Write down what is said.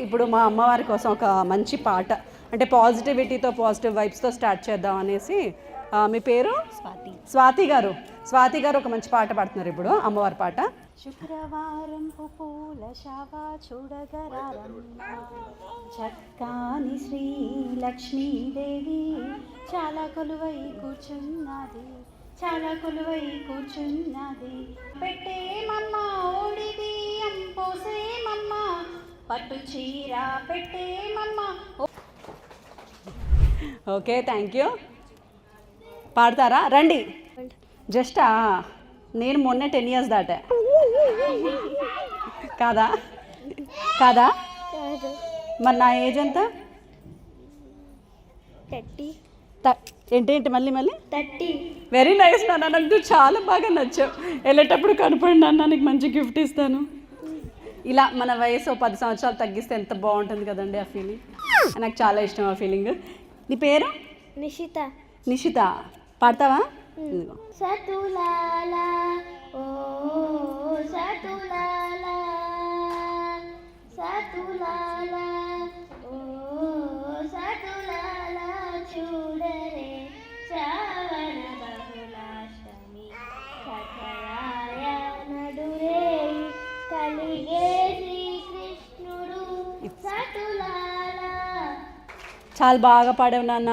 ఇప్పుడు మా అమ్మవారి కోసం ఒక మంచి పాట, అంటే పాజిటివిటీతో పాజిటివ్ వైబ్స్తో స్టార్ట్ చేద్దాం అనేసి. మీ పేరు? స్వాతి గారు. స్వాతి గారు ఒక మంచి పాట పాడుతున్నారు ఇప్పుడు, అమ్మవారి పాట. శుక్రవారం పూల శావా చూడగరారమ్మ, చక్కాని శ్రీ లక్ష్మీదేవి చాలా కొలువై కూర్చున్నది, చాలా కొలువై కూర్చున్నది. పెట్టేమమ్మ ఓడి బియ్యం పోసేమమ్మ, పట్టు చీర పెట్టేమమ్మ. Okay, thank you. పాడతారా? రండి. జస్టా నేను మొన్నే 10 years దాటా. కాదా? కాదా? మరి నా ఏజ్ ఎంత? 30. ఏంటి మళ్ళీ 30. వెరీ నైస్ నాన్న, నాకు చాలా బాగా నచ్చావు. వెళ్ళేటప్పుడు కనపడి నాన్న, నీకు మంచి గిఫ్ట్ ఇస్తాను. ఇలా మన వయసు 10 సంవత్సరాలు తగ్గిస్తే ఎంత బాగుంటుంది కదండి ఆ ఫీలింగ్. నాకు చాలా ఇష్టం ఆ ఫీలింగ్. నీ పేరు? నిషిత. నిషిత, పాడతావా? సతులాలా ఓ సతులాలా, సతులాలా ఓ సతులాలా, చూడరే శ్రావణ బహుళాష్టమి, సకలాయ నడురే కలిగే శ్రీకృష్ణుడు. సతులాలా. చాలా బాగా పాడావు నాన్న.